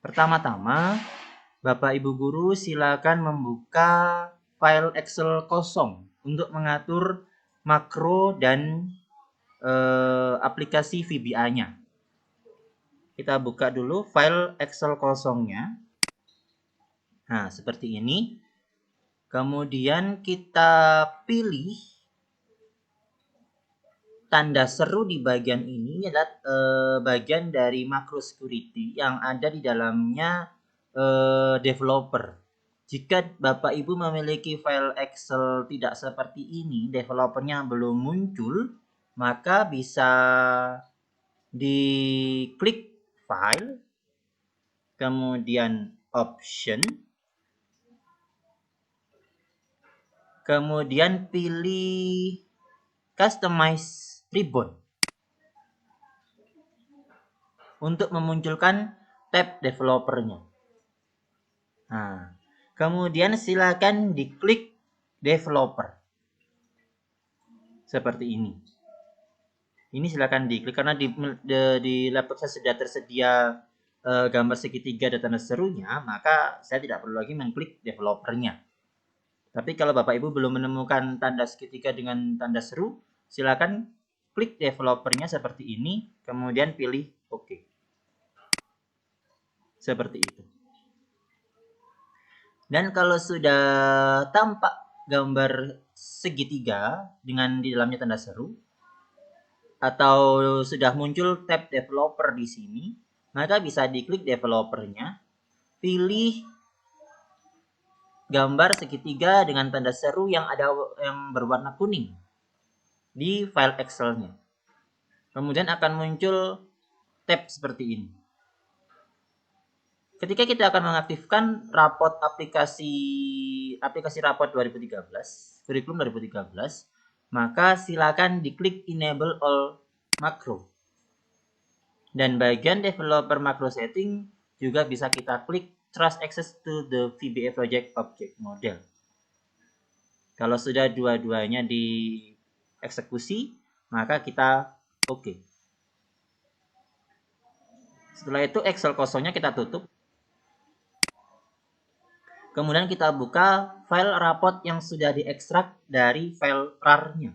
Pertama-tama, Bapak Ibu Guru silakan membuka file Excel kosong untuk mengatur makro dan aplikasi VBA-nya. Kita buka dulu file Excel kosongnya. Nah, seperti ini. Kemudian kita pilih tanda seru di bagian ini adalah bagian dari macro security yang ada di dalamnya developer. Jika Bapak Ibu memiliki file Excel tidak seperti ini, developernya belum muncul, maka bisa diklik file, kemudian option, kemudian pilih customize ribbon untuk memunculkan tab developernya. Nah, kemudian silakan diklik developer. Seperti ini. Ini silakan diklik karena di laptop saya sudah tersedia gambar segitiga dan tanda serunya, maka saya tidak perlu lagi mengklik developernya. Tapi kalau Bapak Ibu belum menemukan tanda segitiga dengan tanda seru, silakan klik developernya seperti ini, kemudian pilih OK. Seperti itu. Dan kalau sudah tampak gambar segitiga dengan di dalamnya tanda seru, atau sudah muncul tab developer di sini, maka bisa diklik developernya, pilih gambar segitiga dengan tanda seru yang berwarna kuning di file Excel-nya. Kemudian akan muncul tab seperti ini. Ketika kita akan mengaktifkan rapot aplikasi rapot 2013, kurikulum 2013, maka silakan diklik enable all macro. Dan bagian developer macro setting juga bisa kita klik trust access to the VBA project object model. Kalau sudah dua-duanya dieksekusi, maka kita OK. Setelah itu Excel kosongnya kita tutup. Kemudian kita buka file rapot yang sudah diekstrak dari file RAR-nya.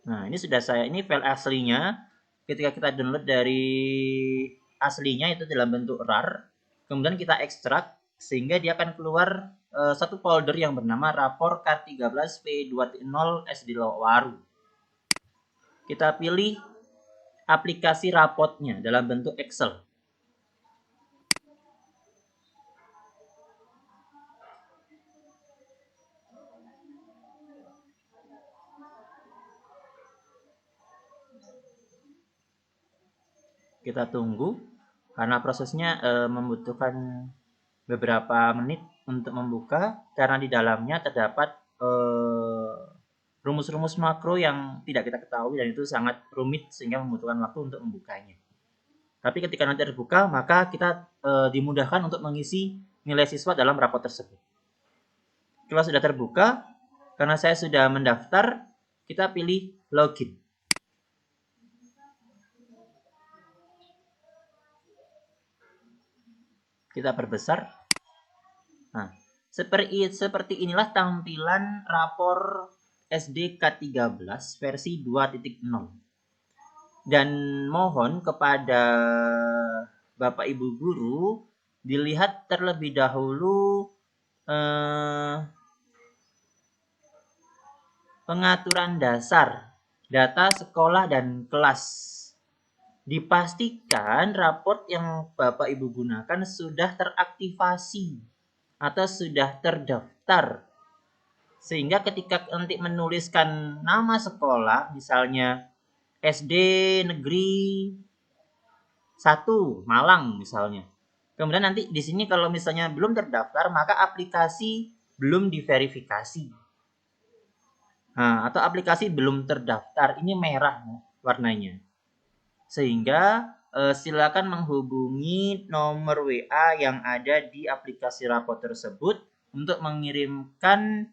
Nah, ini sudah ini file aslinya. Ketika kita download dari aslinya itu dalam bentuk RAR, kemudian kita ekstrak sehingga dia akan keluar satu folder yang bernama rapor K13P20 SD Waru. Kita pilih aplikasi rapotnya dalam bentuk Excel. Kita tunggu karena prosesnya membutuhkan beberapa menit untuk membuka karena di dalamnya terdapat rumus-rumus makro yang tidak kita ketahui dan itu sangat rumit sehingga membutuhkan waktu untuk membukanya. Tapi ketika nanti terbuka, maka kita dimudahkan untuk mengisi nilai siswa dalam rapot tersebut. Kalau sudah terbuka, karena saya sudah mendaftar, kita pilih login. Kita perbesar. Nah, seperti inilah tampilan rapor SD K13 versi 2.0. Dan mohon kepada Bapak Ibu Guru dilihat terlebih dahulu pengaturan dasar data sekolah dan kelas. Dipastikan raport yang Bapak Ibu gunakan sudah teraktivasi atau sudah terdaftar. Sehingga ketika nanti menuliskan nama sekolah, misalnya SD Negeri 1 Malang misalnya. Kemudian nanti di sini kalau misalnya belum terdaftar, maka aplikasi belum diverifikasi. Nah, atau aplikasi belum terdaftar, ini merah warnanya. Sehingga silakan menghubungi nomor WA yang ada di aplikasi rapot tersebut untuk mengirimkan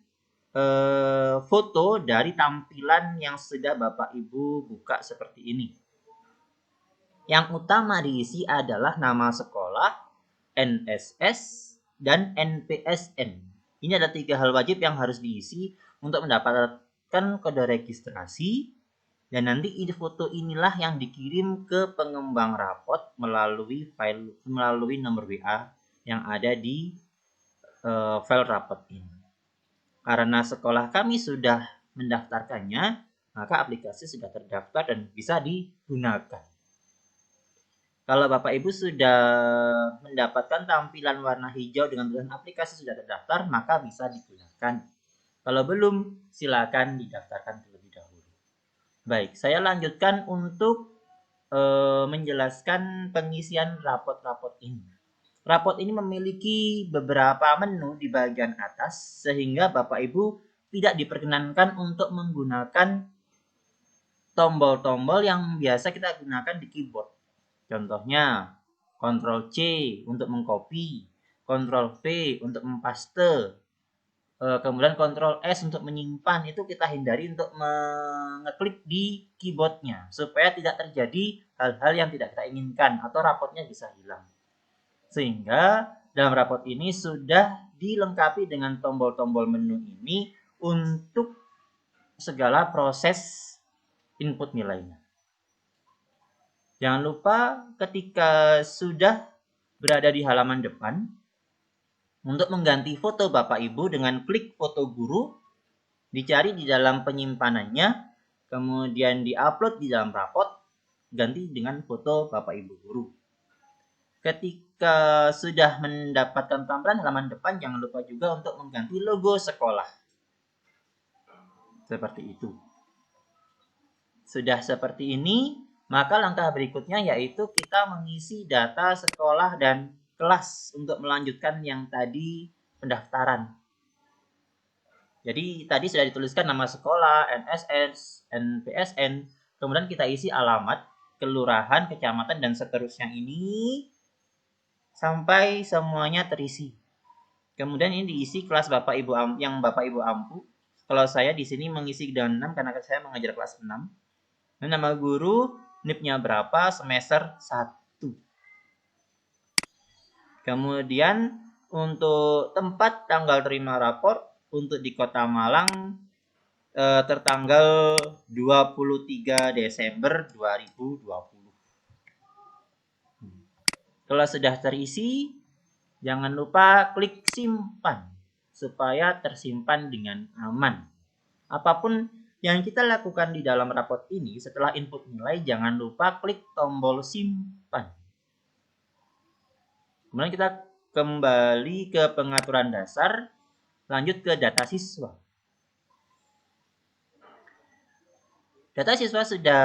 foto dari tampilan yang sudah Bapak Ibu buka seperti ini. Yang utama diisi adalah nama sekolah, NSS, dan NPSN. Ini ada 3 hal wajib yang harus diisi untuk mendapatkan kode registrasi. Dan nanti foto inilah yang dikirim ke pengembang rapot melalui nomor WA yang ada di file rapot ini. Karena sekolah kami sudah mendaftarkannya, maka aplikasi sudah terdaftar dan bisa digunakan. Kalau Bapak Ibu sudah mendapatkan tampilan warna hijau dengan tulisan aplikasi sudah terdaftar, maka bisa digunakan. Kalau belum, silakan didaftarkan terlebih dahulu. Baik, saya lanjutkan untuk menjelaskan pengisian rapot-rapot ini. Rapot ini memiliki beberapa menu di bagian atas, sehingga Bapak Ibu tidak diperkenankan untuk menggunakan tombol-tombol yang biasa kita gunakan di keyboard. Contohnya, Ctrl C untuk mengcopy, Ctrl V untuk mempaste, kemudian Ctrl S untuk menyimpan. Itu kita hindari untuk mengeklik di keyboardnya supaya tidak terjadi hal-hal yang tidak kita inginkan atau rapotnya bisa hilang. Sehingga dalam rapot ini sudah dilengkapi dengan tombol-tombol menu ini untuk segala proses input nilainya. Jangan lupa ketika sudah berada di halaman depan, untuk mengganti foto Bapak Ibu dengan klik foto guru, dicari di dalam penyimpanannya, kemudian diupload di dalam rapot, ganti dengan foto Bapak Ibu guru. Ketika sudah mendapatkan tampilan halaman depan, jangan lupa juga untuk mengganti logo sekolah. Seperti itu. Sudah seperti ini, maka langkah berikutnya yaitu kita mengisi data sekolah dan kelas untuk melanjutkan yang tadi pendaftaran. Jadi tadi sudah dituliskan nama sekolah, NSS, NPSN, kemudian kita isi alamat, kelurahan, kecamatan, dan seterusnya ini sampai semuanya terisi. Kemudian ini diisi kelas Bapak Ibu yang Bapak Ibu ampu. Kalau saya di sini mengisi dengan 6 karena saya mengajar kelas 6. Dan nama guru, NIP-nya berapa, semester 1. Kemudian untuk tempat tanggal terima rapor untuk di Kota Malang tertanggal 23 Desember 2020. Kalau sudah terisi, jangan lupa klik simpan supaya tersimpan dengan aman. Apapun yang kita lakukan di dalam rapot ini setelah input nilai, jangan lupa klik tombol simpan. Kemudian kita kembali ke pengaturan dasar, lanjut ke data siswa. Data siswa sudah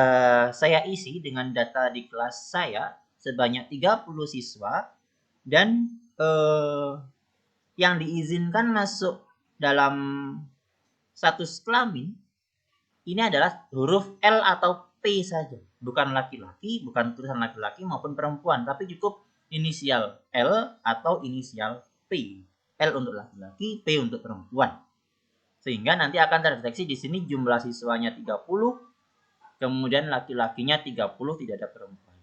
saya isi dengan data di kelas saya sebanyak 30 siswa dan yang diizinkan masuk dalam status kelamin ini adalah huruf L atau P saja, bukan laki-laki, bukan tulisan laki-laki maupun perempuan, tapi cukup inisial L atau inisial P. L untuk laki-laki, P untuk perempuan. Sehingga nanti akan terdeteksi di sini jumlah siswanya 30, kemudian laki-lakinya 30, tidak ada perempuan.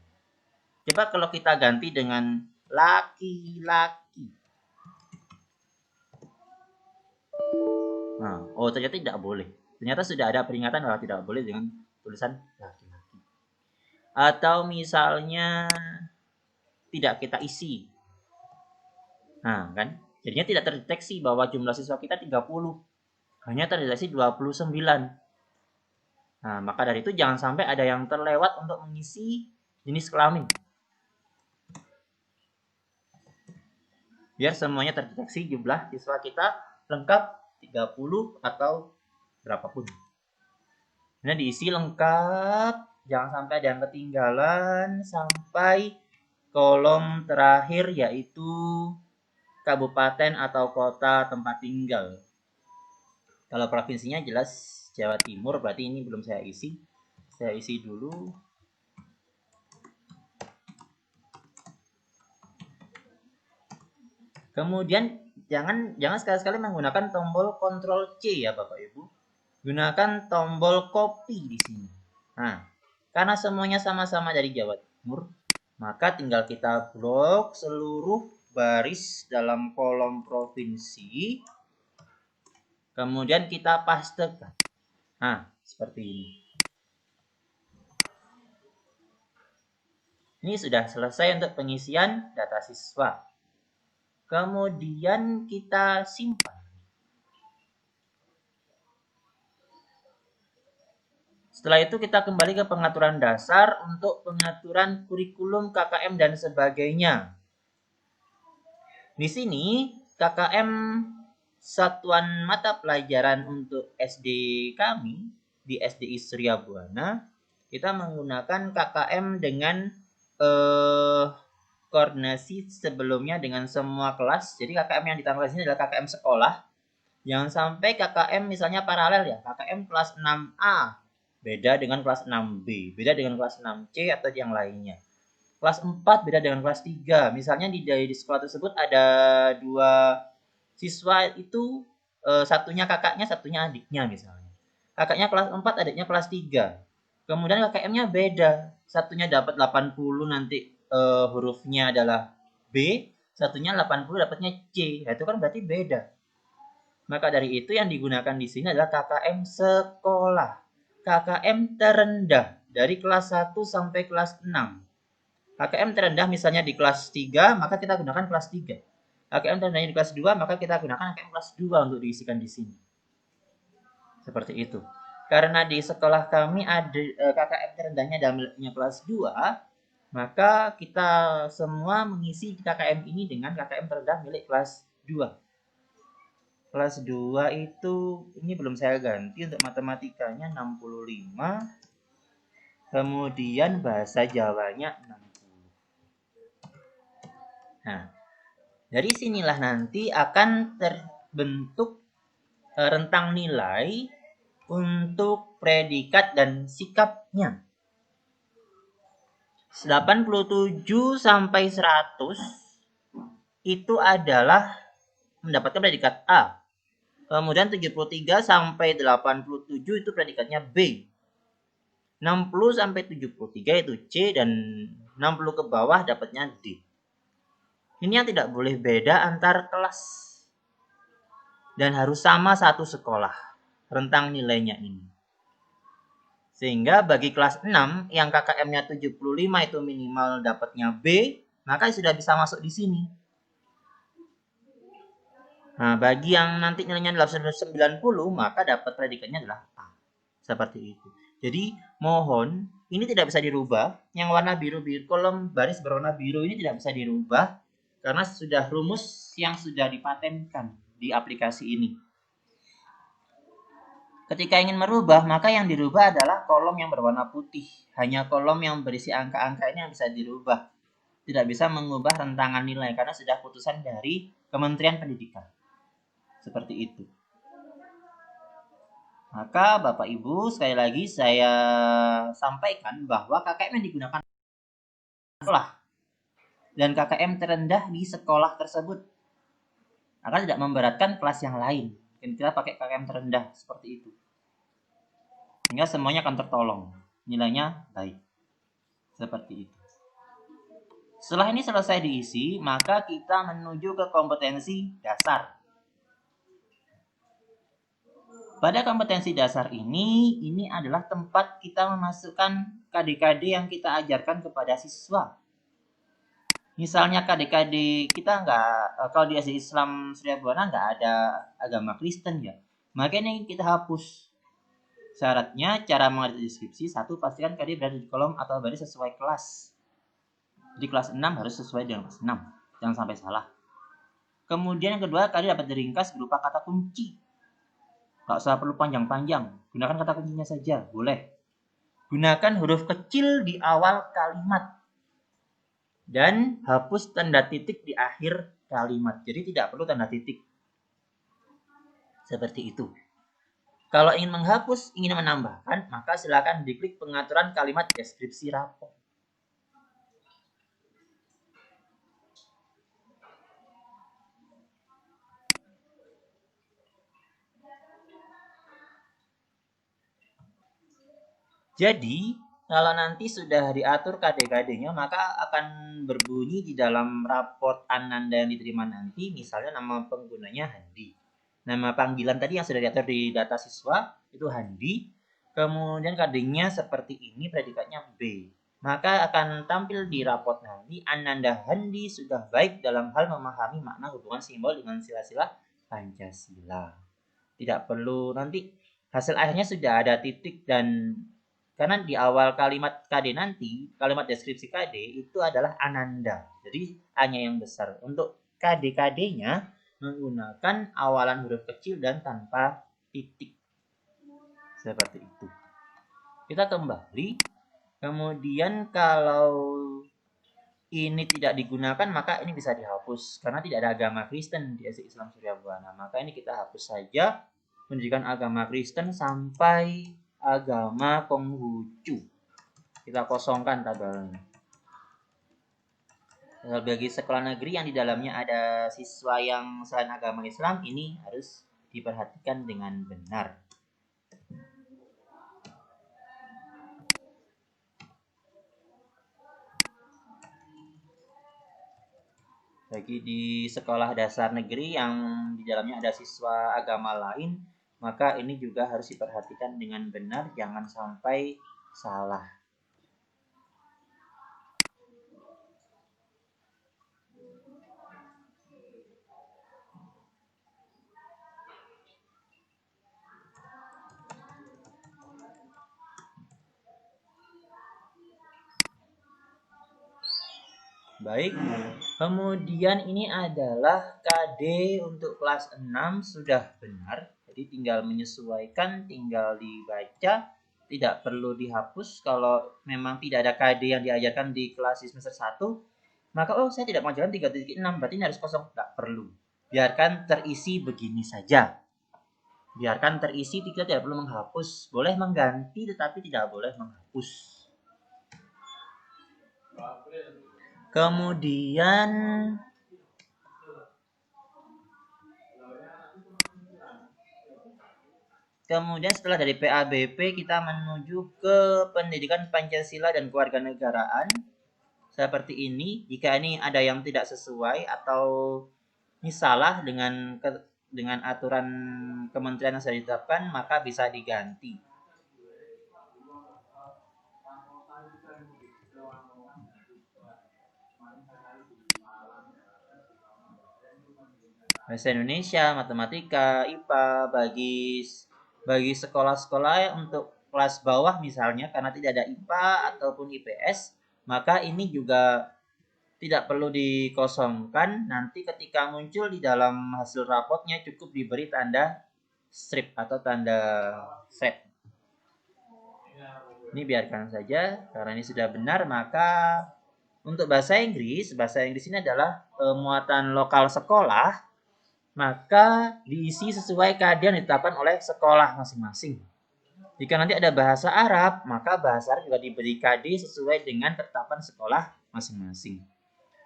Coba kalau kita ganti dengan laki-laki. Nah, oh ternyata tidak boleh. Ternyata sudah ada peringatan bahwa tidak boleh dengan tulisan laki-laki. Atau misalnya tidak kita isi. Nah, kan? Jadinya tidak terdeteksi bahwa jumlah siswa kita 30. Hanya terdeteksi 29. Nah, maka dari itu jangan sampai ada yang terlewat untuk mengisi jenis kelamin. Biar semuanya terdeteksi jumlah siswa kita lengkap 30 atau berapapun. Nah, diisi lengkap, jangan sampai ada yang ketinggalan sampai kolom terakhir yaitu kabupaten atau kota tempat tinggal. Kalau provinsinya jelas Jawa Timur, berarti ini belum saya isi. Saya isi dulu. Kemudian jangan sekali-sekali menggunakan tombol Ctrl C ya Bapak Ibu. Gunakan tombol copy di sini. Nah, karena semuanya sama-sama dari Jawa Timur, maka tinggal kita blok seluruh baris dalam kolom provinsi. Kemudian kita pastekan. Nah, seperti ini. Ini sudah selesai untuk pengisian data siswa. Kemudian kita simpan. Setelah itu kita kembali ke pengaturan dasar untuk pengaturan kurikulum KKM dan sebagainya. Di sini KKM satuan mata pelajaran untuk SD kami di SDI Surya Buana, kita menggunakan KKM dengan koordinasi sebelumnya dengan semua kelas. Jadi KKM yang ditambah di sini adalah KKM sekolah. Jangan sampai KKM misalnya paralel ya, KKM kelas 6A beda dengan kelas 6B, beda dengan kelas 6C atau yang lainnya. Kelas 4 beda dengan kelas 3. Misalnya di sekolah tersebut ada 2 siswa itu satunya kakaknya, satunya adiknya misalnya. Kakaknya kelas 4, adiknya kelas 3. Kemudian KKM-nya beda. Satunya dapat 80 nanti hurufnya adalah B, satunya 80 dapatnya C. Nah, itu kan berarti beda. Maka dari itu yang digunakan di sini adalah KKM sekolah. KKM terendah dari kelas 1 sampai kelas 6. KKM terendah misalnya di kelas 3, maka kita gunakan kelas 3. KKM terendahnya di kelas 2, maka kita gunakan KKM kelas 2 untuk diisikan di sini. Seperti itu. Karena di sekolah kami ada KKM terendahnya dalamnya kelas 2, maka kita semua mengisi KKM ini dengan KKM terendah milik kelas 2. Kelas 2 itu, ini belum saya ganti untuk matematikanya 65. Kemudian bahasa Jawanya 60. Nah, dari sinilah nanti akan terbentuk rentang nilai untuk predikat dan sikapnya. 87 sampai 100 itu adalah mendapatkan predikat A. Kemudian 73 sampai 87 itu predikatnya B. 60 sampai 73 itu C dan 60 ke bawah dapatnya D. Ini yang tidak boleh beda antar kelas. Dan harus sama satu sekolah rentang nilainya ini. Sehingga bagi kelas 6 yang KKM-nya 75 itu minimal dapatnya B, maka sudah bisa masuk di sini. Nah, bagi yang nanti nilainya adalah 90, maka dapat predikatnya adalah A. Seperti itu. Jadi, mohon ini tidak bisa dirubah. Yang warna biru-biru, kolom baris berwarna biru ini tidak bisa dirubah karena sudah rumus yang sudah dipatenkan di aplikasi ini. Ketika ingin merubah, maka yang dirubah adalah kolom yang berwarna putih. Hanya kolom yang berisi angka-angka ini yang bisa dirubah. Tidak bisa mengubah rentangan nilai karena sudah putusan dari Kementerian Pendidikan. Seperti itu. Maka Bapak Ibu, sekali lagi saya sampaikan bahwa KKM yang digunakan sekolah dan KKM terendah di sekolah tersebut akan tidak memberatkan kelas yang lain. Dan kita pakai KKM terendah seperti itu. Sehingga semuanya akan tertolong. Nilainya baik. Seperti itu. Setelah ini selesai diisi, maka kita menuju ke kompetensi dasar. Pada kompetensi dasar ini adalah tempat kita memasukkan KD-KD yang kita ajarkan kepada siswa. Misalnya KD-KD kita kalau di SD Islam Surya Buana nggak ada agama Kristen ya. Makanya kita hapus. Syaratnya cara mengajar deskripsi, 1, pastikan KD berada di kolom atau baris sesuai kelas. Di kelas 6 harus sesuai dengan kelas 6. Jangan sampai salah. Kemudian yang kedua, KD dapat diringkas berupa kata kunci. Nggak usah perlu panjang-panjang. Gunakan kata kuncinya saja, boleh. Gunakan huruf kecil di awal kalimat. Dan hapus tanda titik di akhir kalimat. Jadi tidak perlu tanda titik. Seperti itu. Kalau ingin menghapus, ingin menambahkan, maka silakan diklik pengaturan kalimat deskripsi rapor. Jadi, kalau nanti sudah diatur KD-KD-nya, maka akan berbunyi di dalam raport Ananda yang diterima nanti, misalnya nama penggunanya Handi. Nama panggilan tadi yang sudah diatur di data siswa, itu Handi. Kemudian KD-nya seperti ini, predikatnya B. Maka akan tampil di raport nanti, Ananda Handi sudah baik dalam hal memahami makna hubungan simbol dengan sila-sila Pancasila. Tidak perlu nanti hasil akhirnya sudah ada titik, dan karena di awal kalimat KD nanti, kalimat deskripsi KD itu adalah Ananda. Jadi hanya yang besar. Untuk KD-KD-nya menggunakan awalan huruf kecil dan tanpa titik. Seperti itu. Kita kembali. Kemudian kalau ini tidak digunakan, maka ini bisa dihapus. Karena tidak ada agama Kristen di Islam Surya Buana. Maka ini kita hapus saja pendidikan agama Kristen sampai agama Konghucu. Kita kosongkan tabelnya. Bagi sekolah negeri yang di dalamnya ada siswa yang selain agama Islam, ini harus diperhatikan dengan benar. Bagi di sekolah dasar negeri yang di dalamnya ada siswa agama lain, maka ini juga harus diperhatikan dengan benar, jangan sampai salah. Baik, kemudian ini adalah KD untuk kelas 6 sudah benar. Jadi tinggal menyesuaikan, tinggal dibaca, tidak perlu dihapus. Kalau memang tidak ada KD yang diajarkan di kelas semester 1, maka saya tidak mengajarkan 3.6, berarti ini harus kosong. Tidak perlu. Biarkan terisi begini saja. Biarkan terisi, kita tidak perlu menghapus. Boleh mengganti tetapi tidak boleh menghapus. Kemudian setelah dari PABP kita menuju ke pendidikan Pancasila dan kewarganegaraan. Seperti ini, jika ini ada yang tidak sesuai atau ini salah dengan aturan kementerian yang sudah ditetapkan, maka bisa diganti. Bahasa Indonesia, matematika, IPA, bagi sekolah-sekolah untuk kelas bawah misalnya, karena tidak ada IPA ataupun IPS, maka ini juga tidak perlu dikosongkan. Nanti ketika muncul di dalam hasil rapotnya cukup diberi tanda strip atau tanda set. Ini biarkan saja, karena ini sudah benar. Maka untuk bahasa Inggris ini adalah muatan lokal sekolah, maka diisi sesuai keadaan ditetapkan oleh sekolah masing-masing. Jika nanti ada bahasa Arab, maka bahasa Arab juga diberi KD sesuai dengan ketetapan sekolah masing-masing.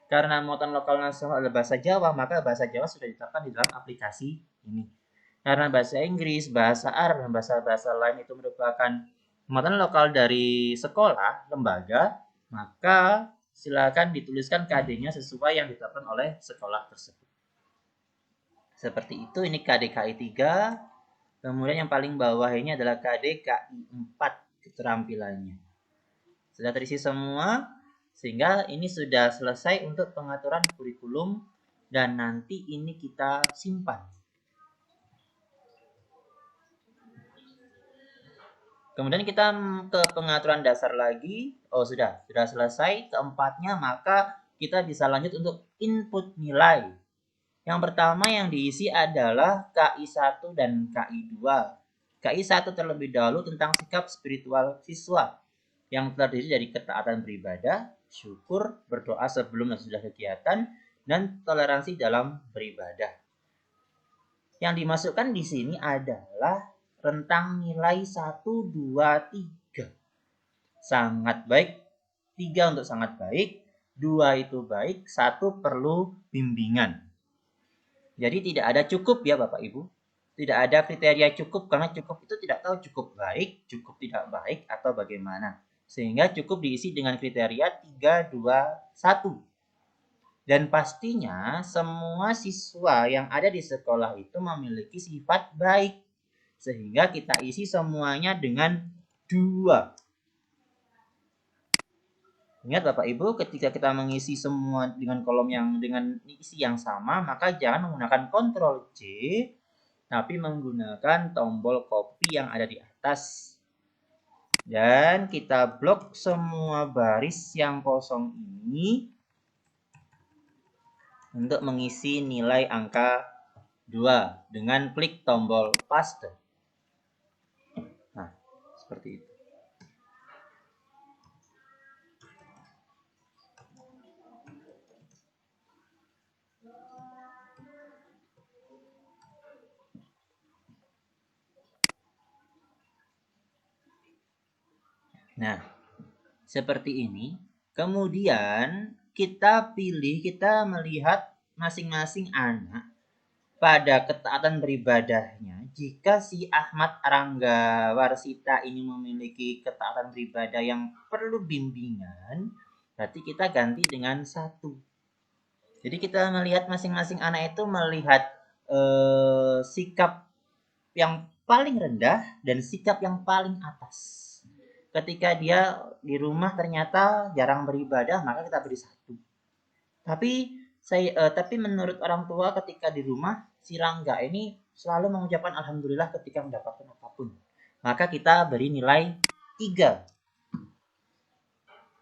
Karena muatan lokal nasional adalah bahasa Jawa, maka bahasa Jawa sudah ditetapkan di dalam aplikasi ini. Karena bahasa Inggris, bahasa Arab, dan bahasa-bahasa lain itu merupakan muatan lokal dari sekolah, lembaga, maka silakan dituliskan KD-nya sesuai yang ditetapkan oleh sekolah tersebut. Seperti itu, ini KDKI 3. Kemudian yang paling bawah ini adalah KDKI 4 keterampilannya. Sudah terisi semua, sehingga ini sudah selesai untuk pengaturan kurikulum, dan nanti ini kita simpan. Kemudian kita ke pengaturan dasar lagi. Sudah selesai keempatnya, maka kita bisa lanjut untuk input nilai. Yang pertama yang diisi adalah KI 1 dan KI 2. KI 1 terlebih dahulu tentang sikap spiritual siswa yang terdiri dari ketaatan beribadah, syukur, berdoa sebelum dan sesudah kegiatan, dan toleransi dalam beribadah. Yang dimasukkan di sini adalah rentang nilai 1, 2, 3. Sangat baik, 3 untuk sangat baik, 2 itu baik, 1 perlu bimbingan. Jadi tidak ada cukup ya Bapak Ibu. Tidak ada kriteria cukup karena cukup itu tidak tahu cukup baik, cukup tidak baik atau bagaimana. Sehingga cukup diisi dengan kriteria 3, 2, 1. Dan pastinya semua siswa yang ada di sekolah itu memiliki sifat baik. Sehingga kita isi semuanya dengan 2. Ingat Bapak Ibu, ketika kita mengisi semua dengan kolom yang dengan isi yang sama, maka jangan menggunakan Ctrl C, tapi menggunakan tombol copy yang ada di atas. Dan kita blok semua baris yang kosong ini untuk mengisi nilai angka 2 dengan klik tombol paste. Nah, seperti itu. Nah, seperti ini. Kemudian kita melihat masing-masing anak pada ketaatan beribadahnya. Jika si Ahmad Arangga Warsita ini memiliki ketaatan beribadah yang perlu bimbingan, berarti kita ganti dengan 1. Jadi kita melihat masing-masing anak itu melihat sikap yang paling rendah dan sikap yang paling atas. Ketika dia di rumah ternyata jarang beribadah, maka kita beri 1. Tapi menurut orang tua ketika di rumah si Rangga ini selalu mengucapkan alhamdulillah ketika mendapatkan apapun. Maka kita beri nilai 3.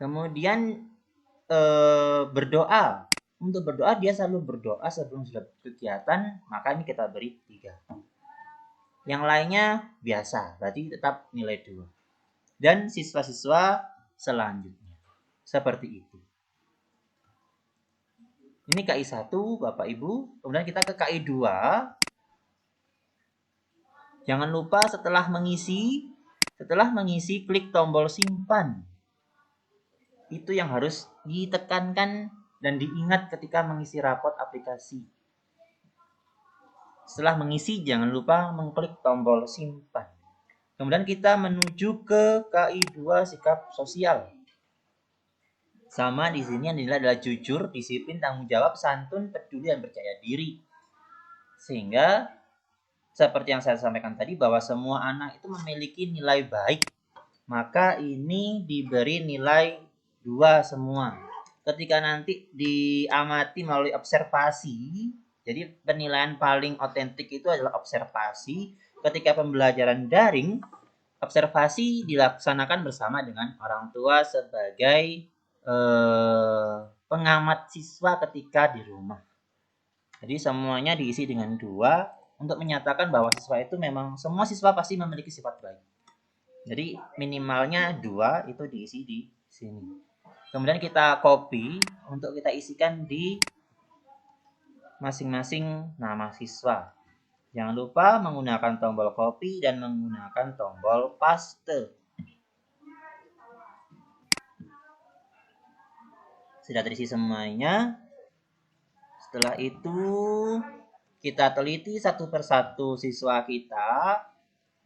Kemudian berdoa. Untuk berdoa dia selalu berdoa sebelum kegiatan, maka ini kita beri 3. Yang lainnya biasa, berarti tetap nilai 2. Dan siswa-siswa selanjutnya. Seperti itu. Ini KI 1, Bapak Ibu. Kemudian kita ke KI 2. Jangan lupa setelah mengisi, klik tombol simpan. Itu yang harus ditekankan dan diingat ketika mengisi rapot aplikasi. Setelah mengisi, jangan lupa mengklik tombol simpan. Kemudian kita menuju ke KI 2 sikap sosial. Sama di sini yang dinilai adalah jujur, disiplin, tanggung jawab, santun, peduli, dan percaya diri. Sehingga seperti yang saya sampaikan tadi bahwa semua anak itu memiliki nilai baik. Maka ini diberi nilai 2 semua. Ketika nanti diamati melalui observasi, jadi penilaian paling otentik itu adalah observasi. Ketika pembelajaran daring, observasi dilaksanakan bersama dengan orang tua sebagai pengamat siswa ketika di rumah. Jadi semuanya diisi dengan 2 untuk menyatakan bahwa siswa itu memang semua siswa pasti memiliki sifat baik. Jadi minimalnya 2 itu diisi di sini. Kemudian kita copy untuk kita isikan di masing-masing nama siswa. Jangan lupa menggunakan tombol copy dan menggunakan tombol paste. Sudah terisi semuanya. Setelah itu kita teliti satu persatu siswa kita,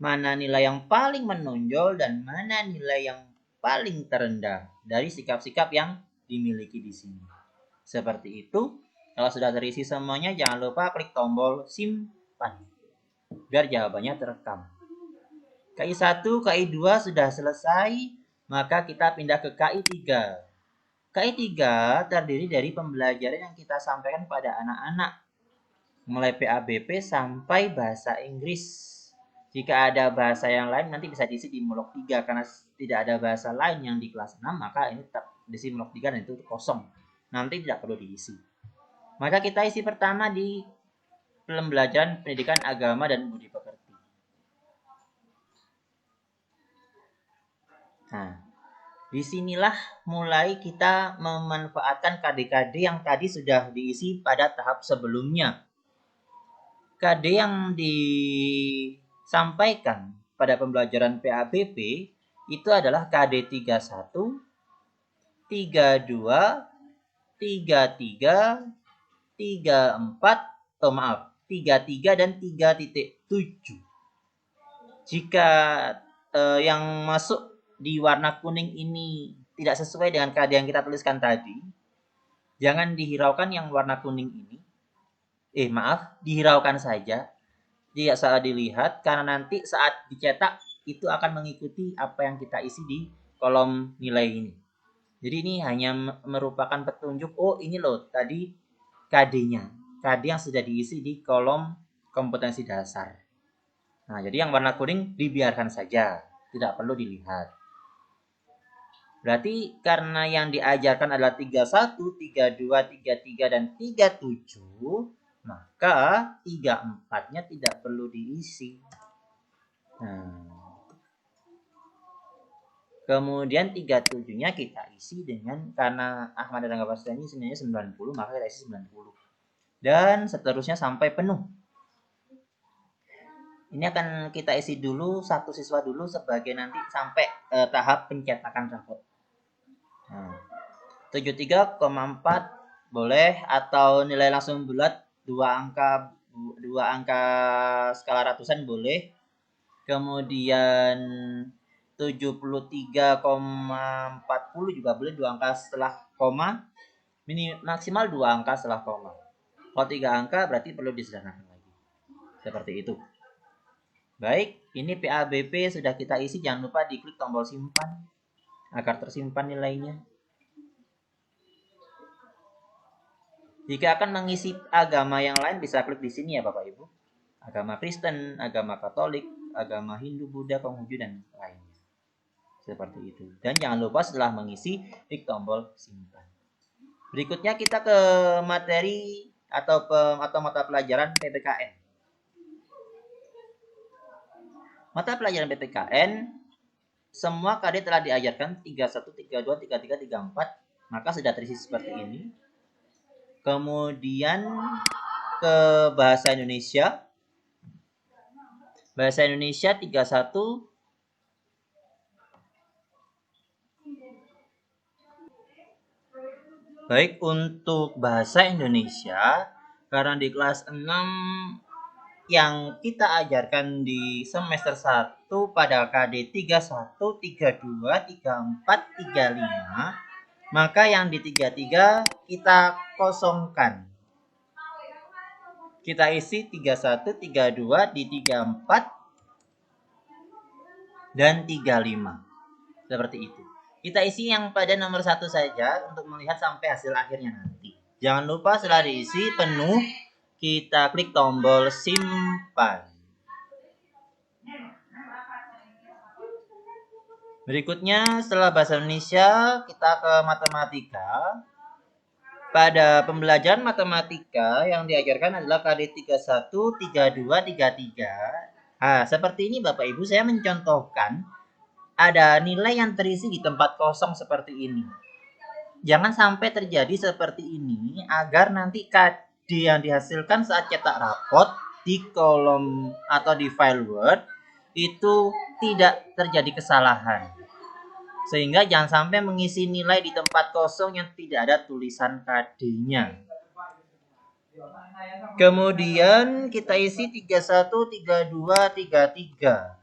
mana nilai yang paling menonjol dan mana nilai yang paling terendah dari sikap-sikap yang dimiliki di sini. Seperti itu. Kalau sudah terisi semuanya, jangan lupa klik tombol simpan biar jawabannya terekam. KI 1, KI 2 sudah selesai, maka kita pindah ke KI 3. KI 3 terdiri dari pembelajaran yang kita sampaikan pada anak-anak mulai PABP sampai bahasa Inggris. Jika ada bahasa yang lain nanti bisa diisi di Mulok 3 karena tidak ada bahasa lain yang di kelas 6, maka ini tetap diisi Mulok 3 dan itu kosong. Nanti tidak perlu diisi. Maka kita isi pertama di pembelajaran pendidikan agama dan budi pekerti. Nah, disinilah mulai kita memanfaatkan KD-KD yang tadi sudah diisi pada tahap sebelumnya. KD yang disampaikan pada pembelajaran PABP itu adalah KD 31, 32, 33, 34, 33 dan 3.7. Jika yang masuk di warna kuning ini tidak sesuai dengan KD yang kita tuliskan tadi, jangan dihiraukan yang warna kuning ini. Dihiraukan saja. Tidak salah dilihat, karena nanti saat dicetak itu akan mengikuti apa yang kita isi di kolom nilai ini. Jadi ini hanya merupakan petunjuk, oh ini loh tadi KD-nya. KD yang sudah diisi di kolom kompetensi dasar. Nah, jadi yang warna kuning dibiarkan saja, tidak perlu dilihat. Berarti karena yang diajarkan adalah 31, 32, 33, dan 37, maka 34-nya tidak perlu diisi. Nah, kemudian 37-nya kita isi dengan, karena Ahmad dan Gafar ini sebenarnya 90, maka kita isi 90. Dan seterusnya sampai penuh. Ini akan kita isi dulu satu siswa dulu sebagai nanti sampai tahap pencetakan rapot. Nah, 73,4 boleh, atau nilai langsung bulat 2 angka skala ratusan boleh. Kemudian 73,40 juga boleh, 2 angka setelah koma. Maksimal 2 angka setelah koma. Kalau 3 angka berarti perlu disederhanakan lagi. Seperti itu. Baik, ini PABP sudah kita isi. Jangan lupa diklik tombol simpan agar tersimpan nilainya. Jika akan mengisi agama yang lain bisa klik di sini ya Bapak Ibu. Agama Kristen, agama Katolik, agama Hindu, Buddha, Konghucu, dan lainnya. Seperti itu. Dan jangan lupa setelah mengisi klik tombol simpan. Berikutnya kita ke materi atau mata pelajaran PPKN. Mata pelajaran PPKN, semua KD telah diajarkan 31, 32, 33, 34, maka sudah terisi seperti ini. Kemudian ke bahasa Indonesia. Bahasa Indonesia 31. Baik, untuk bahasa Indonesia, karena di kelas 6 yang kita ajarkan di semester 1 pada KD 31, 32, 34, 35, maka yang di 33 kita kosongkan. Kita isi 31, 32 di 34 dan 35. Seperti itu. Kita isi yang pada nomor 1 saja untuk melihat sampai hasil akhirnya nanti. Jangan lupa setelah diisi penuh, kita klik tombol simpan. Berikutnya setelah bahasa Indonesia kita ke matematika. Pada pembelajaran matematika yang diajarkan adalah KD 31, 32, 33. Nah, seperti ini Bapak Ibu, saya mencontohkan ada nilai yang terisi di tempat kosong seperti ini. Jangan sampai terjadi seperti ini agar nanti KD yang dihasilkan saat cetak rapot di kolom atau di file Word itu tidak terjadi kesalahan. Sehingga jangan sampai mengisi nilai di tempat kosong yang tidak ada tulisan KD-nya. Kemudian kita isi 31, 32, 33.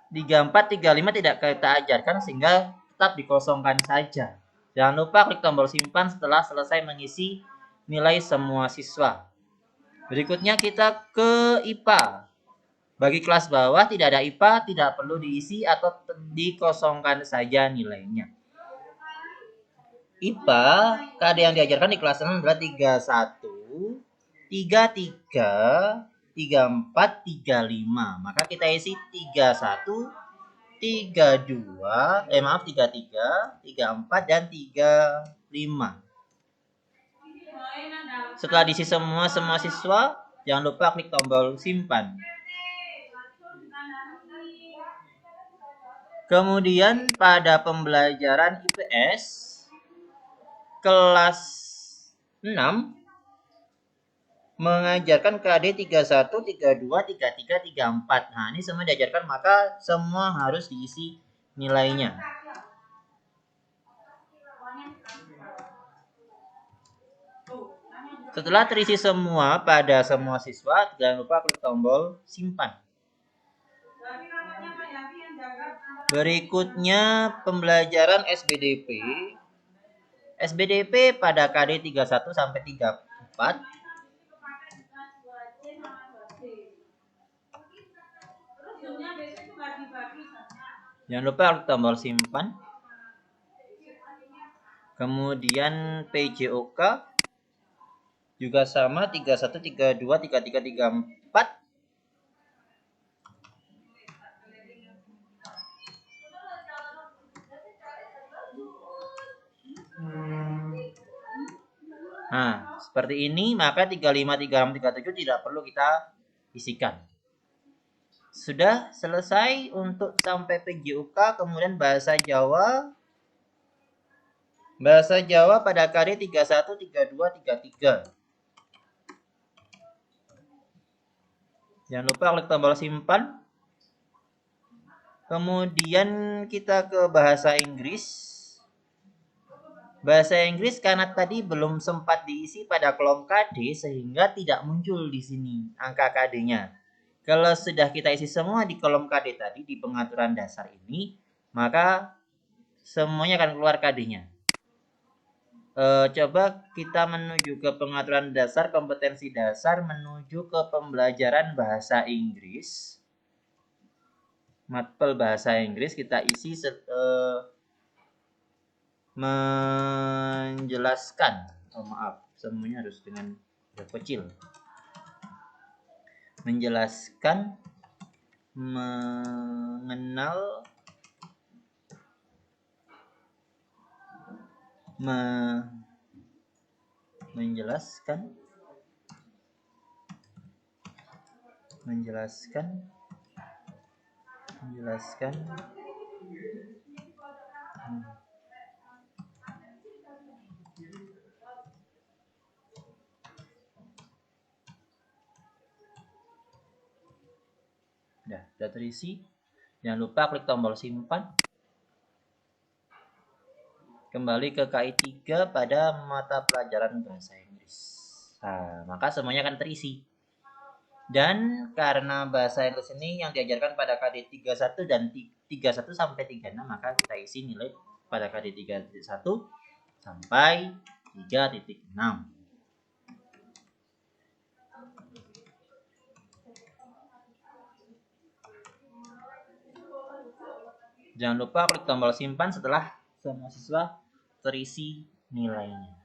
34, 35 tidak kita ajarkan sehingga tetap dikosongkan saja. Jangan lupa klik tombol simpan setelah selesai mengisi nilai semua siswa. Berikutnya kita ke IPA. Bagi kelas bawah tidak ada IPA, tidak perlu diisi atau dikosongkan saja nilainya. IPA, KD yang diajarkan di kelas 6 adalah 31, 33, 34, 35. Maka kita isi 31, 33, 34, dan 35. Setelah diisi semua siswa, jangan lupa klik tombol simpan. Kemudian pada pembelajaran IPS kelas 6 mengajarkan KD 31, 32, 33, 34. Nah, ini semua diajarkan, maka semua harus diisi nilainya. Setelah terisi semua pada semua siswa, jangan lupa klik tombol simpan. Berikutnya pembelajaran SBDP. SBDP pada KD 31 sampai 34. Jangan lupa klik tombol simpan. Kemudian PJOK juga sama 31, 32, 33, 34. Nah, seperti ini, maka 35, 36, 37 tidak perlu kita isikan. Sudah selesai untuk sampai PJOK, kemudian bahasa Jawa. Bahasa Jawa pada KD 31, 32, 33. Jangan lupa klik tombol simpan. Kemudian kita ke bahasa Inggris. Bahasa Inggris karena tadi belum sempat diisi pada kolom KD sehingga tidak muncul di sini angka KD-nya. Kalau sudah kita isi semua di kolom KD tadi di pengaturan dasar ini, maka semuanya akan keluar KD-nya. Coba kita menuju ke pengaturan dasar, kompetensi dasar, menuju ke pembelajaran bahasa Inggris. Matpel bahasa Inggris kita isi menjelaskan, maaf, semuanya harus dengan huruf kecil. Menjelaskan, mengenal, menjelaskan, sudah terisi. Jangan lupa klik tombol simpan. Kembali ke KI 3 pada mata pelajaran bahasa Inggris. Nah, maka semuanya akan terisi. Dan karena bahasa Inggris ini yang diajarkan pada KD 31 dan 31 sampai 36, maka kita isi nilai pada KD 31 sampai 3.6. Jangan lupa klik tombol simpan setelah semua siswa terisi nilainya.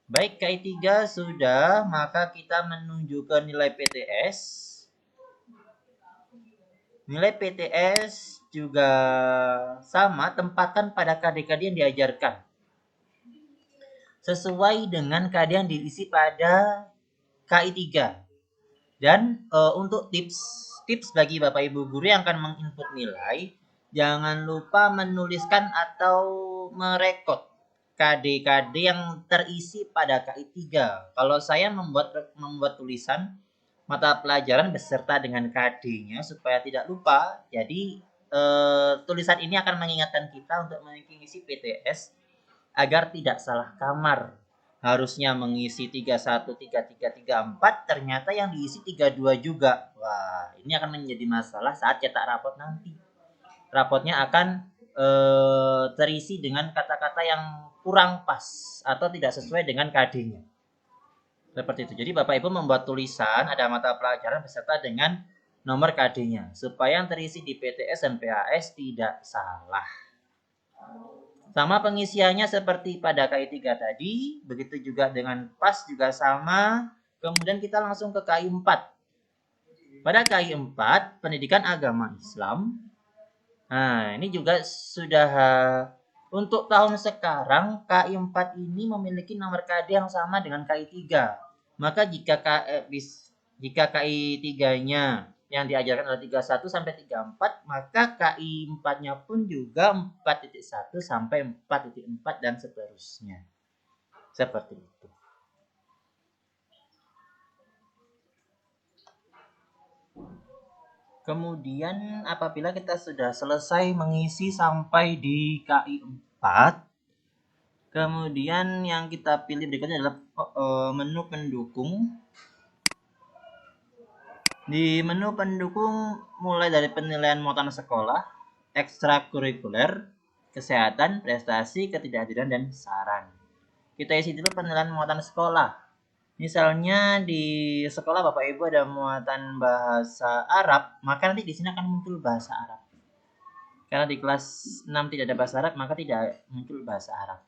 Baik, KI 3 sudah, maka kita menuju ke nilai PTS. Nilai PTS juga sama, tempatkan pada KD-KD yang diajarkan. Sesuai dengan KD yang diisi pada KI 3. Dan untuk tips bagi Bapak Ibu guru yang akan menginput nilai, jangan lupa menuliskan atau merekod KD-KD yang terisi pada KI 3. Kalau saya membuat tulisan mata pelajaran beserta dengan KD-nya supaya tidak lupa. Jadi tulisan ini akan mengingatkan kita untuk mengisi PTS agar tidak salah kamar. Harusnya mengisi 31, 33, 34, ternyata yang diisi 32 juga. Wah, ini akan menjadi masalah saat cetak rapot nanti. Rapotnya akan terisi dengan kata-kata yang kurang pas atau tidak sesuai dengan KD-nya. Seperti itu. Jadi Bapak Ibu membuat tulisan ada mata pelajaran beserta dengan nomor KD-nya supaya yang terisi di PTS dan PAS tidak salah. Sama pengisiannya seperti pada KI 3 tadi, begitu juga dengan PAS juga sama. Kemudian kita langsung ke KI 4. Pada KI 4, pendidikan agama Islam. Nah, ini juga sudah untuk tahun sekarang KI 4 ini memiliki nomor KD yang sama dengan KI 3. Maka jika KI 3-nya yang diajarkan adalah 31 sampai 34, maka KI 4-nya pun juga 4.1 sampai 4.4 dan seterusnya. Seperti itu. Kemudian apabila kita sudah selesai mengisi sampai di KI 4, Kemudian yang kita pilih berikutnya adalah menu pendukung. Di menu pendukung mulai dari penilaian muatan sekolah, ekstrakurikuler, kesehatan, prestasi, ketidakhadiran, dan saran. Kita isi dulu penilaian muatan sekolah. Misalnya di sekolah Bapak Ibu ada muatan bahasa Arab, maka nanti di sini akan muncul bahasa Arab. Karena di kelas 6 tidak ada bahasa Arab, maka tidak muncul bahasa Arab.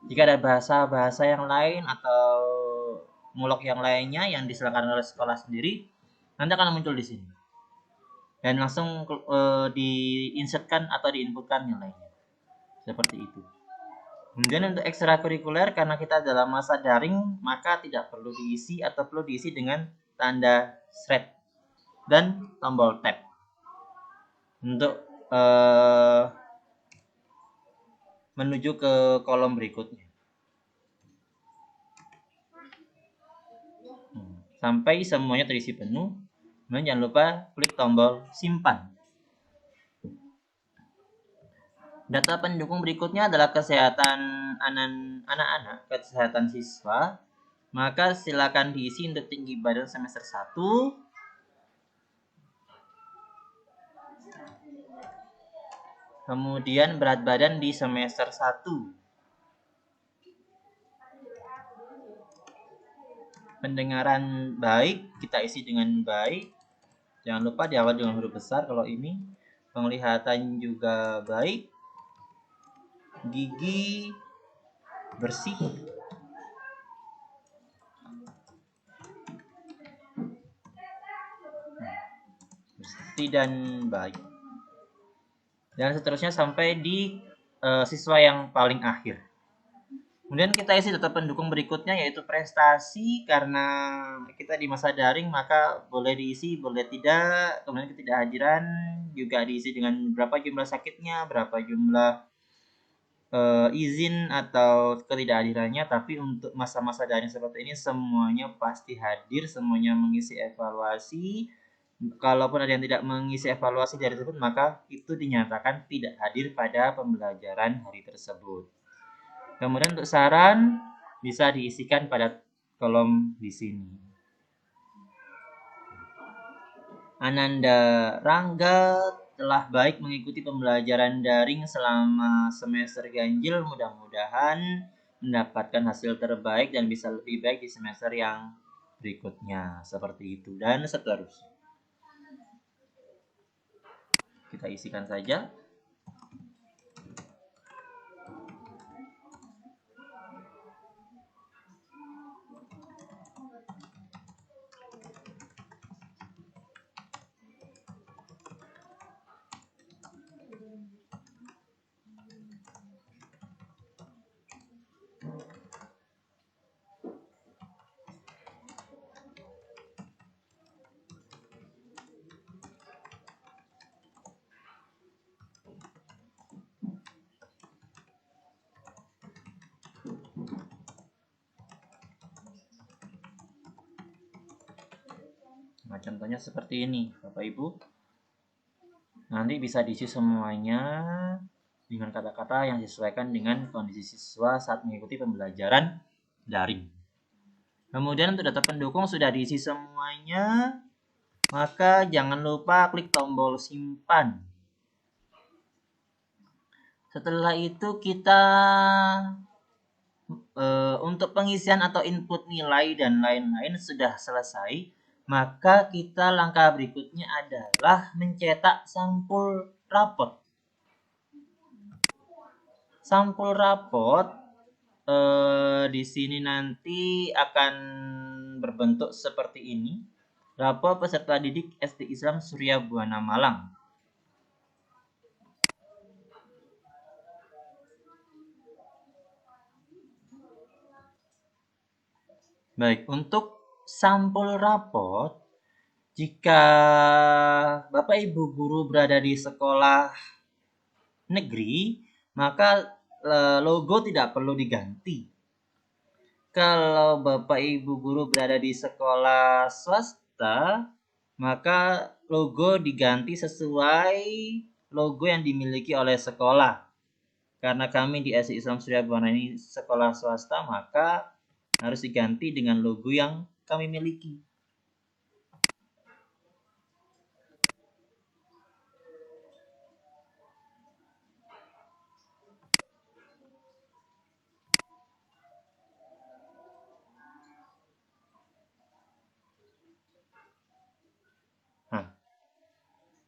Jika ada bahasa-bahasa yang lain atau mulok yang lainnya yang diselenggarakan oleh sekolah sendiri, nanti akan muncul di sini. Dan langsung diinsertkan atau diinputkan nilainya. Seperti itu. Kemudian untuk ekstrakurikuler, karena kita dalam masa daring, maka tidak perlu diisi atau perlu diisi dengan tanda shred dan tombol tab. Untuk menuju ke kolom berikutnya. Sampai semuanya terisi penuh, kemudian jangan lupa klik tombol simpan. Data pendukung berikutnya adalah kesehatan anak-anak, kesehatan siswa. Maka silakan diisi untuk tinggi badan semester 1. Kemudian berat badan di semester 1. Pendengaran baik, kita isi dengan baik. Jangan lupa di awal dengan huruf besar kalau ini. Penglihatan juga baik. Gigi bersih. Bersih dan baik. Dan seterusnya sampai di siswa yang paling akhir. Kemudian kita isi data pendukung berikutnya yaitu prestasi. Karena kita di masa daring maka boleh diisi, boleh tidak. Kemudian ketidakhadiran juga diisi dengan berapa jumlah sakitnya, berapa jumlah izin atau ketidakhadirannya. Tapi untuk masa-masa daring seperti ini semuanya pasti hadir, semuanya mengisi evaluasi. Kalaupun ada yang tidak mengisi evaluasi dari tersebut, maka itu dinyatakan tidak hadir pada pembelajaran hari tersebut. Kemudian untuk saran bisa diisikan pada kolom di sini. Ananda Rangga telah baik mengikuti pembelajaran daring selama semester ganjil. Mudah-mudahan mendapatkan hasil terbaik dan bisa lebih baik di semester yang berikutnya. Seperti itu dan seterusnya. Kita isikan saja. Nah, contohnya seperti ini, Bapak Ibu. Nanti bisa diisi semuanya dengan kata-kata yang disesuaikan dengan kondisi siswa saat mengikuti pembelajaran daring. Kemudian untuk data pendukung sudah diisi semuanya, maka jangan lupa klik tombol simpan. Setelah itu kita untuk pengisian atau input nilai dan lain-lain sudah selesai. Maka kita langkah berikutnya adalah mencetak sampul rapot. Sampul rapot di sini nanti akan berbentuk seperti ini. Rapor peserta didik SD Islam Surya Buana Malang. Baik, untuk sampul raport, jika Bapak Ibu guru berada di sekolah negeri, maka logo tidak perlu diganti. Kalau Bapak Ibu guru berada di sekolah swasta, maka logo diganti sesuai logo yang dimiliki oleh sekolah. karena kami di SD Islam Surya Buana ini sekolah swasta, maka harus diganti dengan logo yang kami miliki. Nah,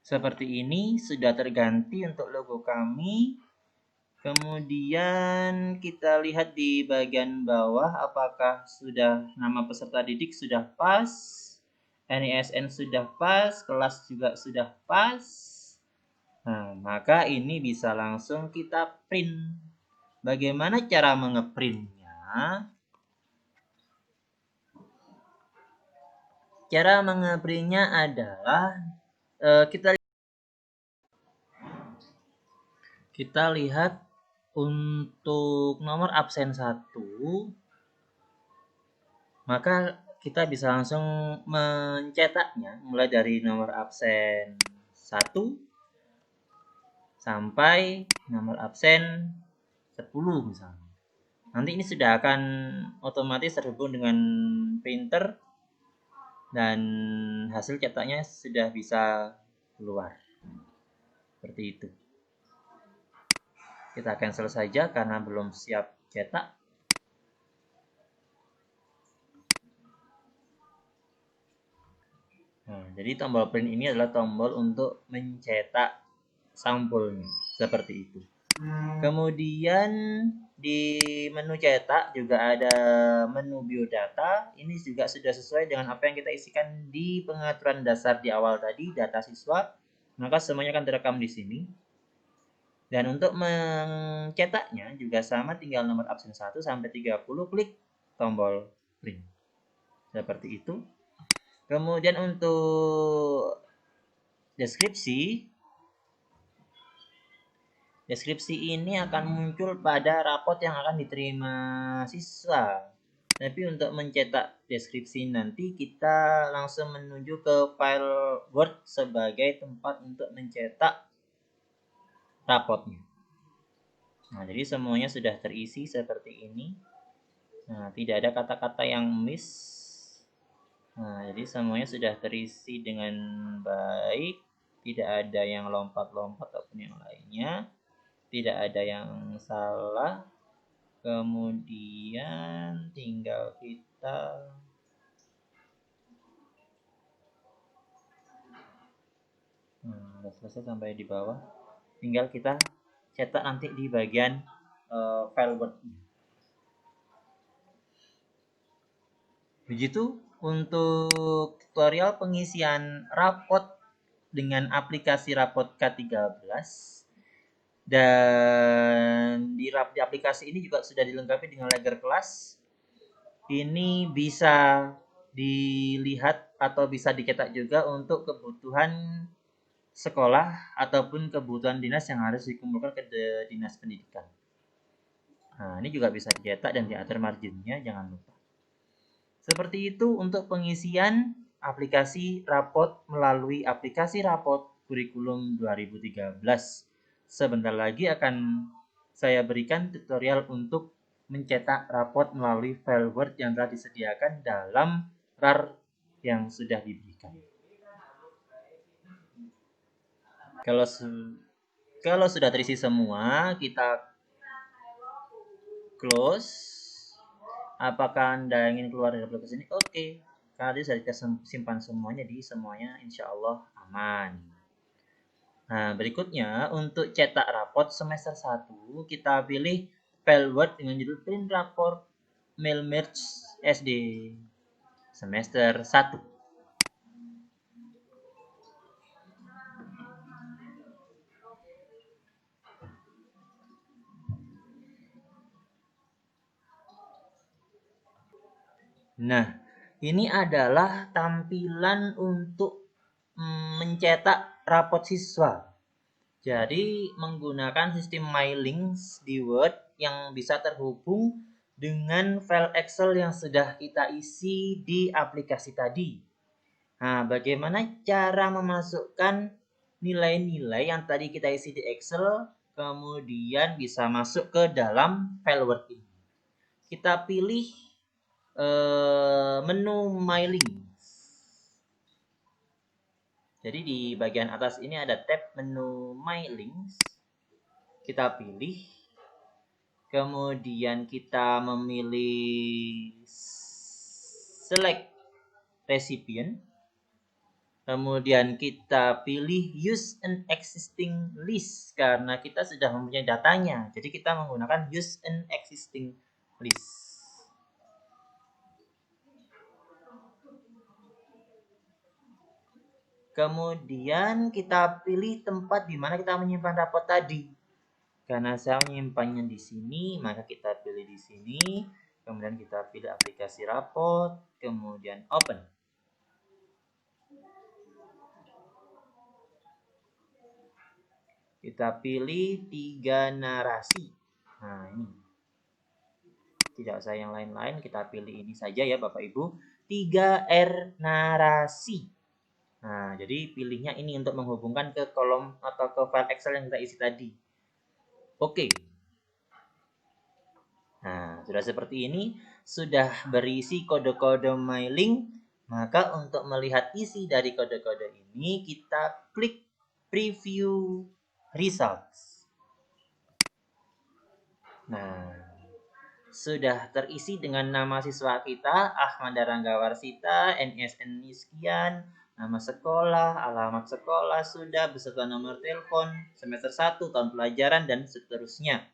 seperti ini sudah terganti untuk logo kami. Kemudian kita lihat di bagian bawah apakah sudah nama peserta didik sudah pas, NISN sudah pas, kelas juga sudah pas. Nah, maka ini bisa langsung kita print. Bagaimana cara mengeprintnya? Cara mengeprintnya adalah kita lihat untuk nomor absen 1, maka kita bisa langsung mencetaknya mulai dari nomor absen 1 sampai nomor absen 10 misalnya. Nanti ini sudah akan otomatis terhubung dengan printer dan hasil cetaknya sudah bisa keluar. Seperti itu. Kita cancel saja karena belum siap cetak. Nah, jadi tombol print ini adalah tombol untuk mencetak sampulnya, seperti itu. Kemudian di menu cetak juga ada menu biodata. Ini juga sudah sesuai dengan apa yang kita isikan di pengaturan dasar di awal tadi, data siswa. Maka semuanya akan terekam di sini. Dan untuk mencetaknya juga sama, tinggal nomor absen 1 sampai 30, klik tombol print. Seperti itu. Kemudian untuk deskripsi ini akan muncul pada rapot yang akan diterima siswa. Tapi untuk mencetak deskripsi nanti kita langsung menuju ke file Word sebagai tempat untuk mencetak rapotnya. Nah, jadi semuanya sudah terisi seperti ini. Nah, tidak ada kata-kata yang miss. Nah, jadi semuanya sudah terisi dengan baik. Tidak ada yang lompat-lompat ataupun yang lainnya. Tidak ada yang salah. Kemudian tinggal kita sudah selesai sampai di bawah. Tinggal kita cetak nanti di bagian file Word. Begitu untuk tutorial pengisian rapot dengan aplikasi rapot K13. Dan di aplikasi ini juga sudah dilengkapi dengan lagar kelas. Ini bisa dilihat atau bisa dicetak juga untuk kebutuhan sekolah ataupun kebutuhan dinas yang harus dikumpulkan ke dinas pendidikan. Nah, ini juga bisa dicetak dan diatur marginnya, jangan lupa. Seperti itu untuk pengisian aplikasi rapot melalui aplikasi rapot kurikulum 2013. Sebentar lagi akan saya berikan tutorial untuk mencetak rapot melalui file Word yang telah disediakan dalam RAR yang sudah diberikan. Kalau sudah terisi semua, kita close. Apakah Anda ingin keluar dari aplikasi ini? Oke. Karena tadi sudah kita simpan semuanya, di semuanya insya Allah aman. Nah, berikutnya untuk cetak rapot semester 1, kita pilih file Word dengan judul print raport mail merge SD semester 1. Nah, ini adalah tampilan untuk mencetak rapot siswa. Jadi menggunakan sistem MyLinks di Word yang bisa terhubung dengan file Excel yang sudah kita isi di aplikasi tadi. Nah, bagaimana cara memasukkan nilai-nilai yang tadi kita isi di Excel kemudian bisa masuk ke dalam file Word ini. Kita pilih menu My Links. Jadi di bagian atas ini ada tab menu My Links. Kita pilih, kemudian kita memilih select recipient, kemudian kita pilih use an existing list karena kita sudah mempunyai datanya, jadi kita menggunakan use an existing list. Kemudian kita pilih tempat di mana kita menyimpan rapot tadi. Karena saya menyimpannya di sini, maka kita pilih di sini. Kemudian kita pilih aplikasi rapot, kemudian open. Kita pilih 3 narasi. Nah, ini. Tidak usah yang lain-lain, kita pilih ini saja ya Bapak Ibu. 3R narasi. Nah, jadi pilihnya ini untuk menghubungkan ke kolom atau ke file Excel yang kita isi tadi. Oke. Nah, sudah seperti ini, sudah berisi kode-kode mailing. Maka untuk melihat isi dari kode-kode ini, kita klik preview results. Nah, sudah terisi dengan nama siswa kita, Ahmad Rangga Warsita, NISN sekian, nama sekolah, alamat sekolah sudah, beserta nomor telepon, semester 1, tahun pelajaran, dan seterusnya.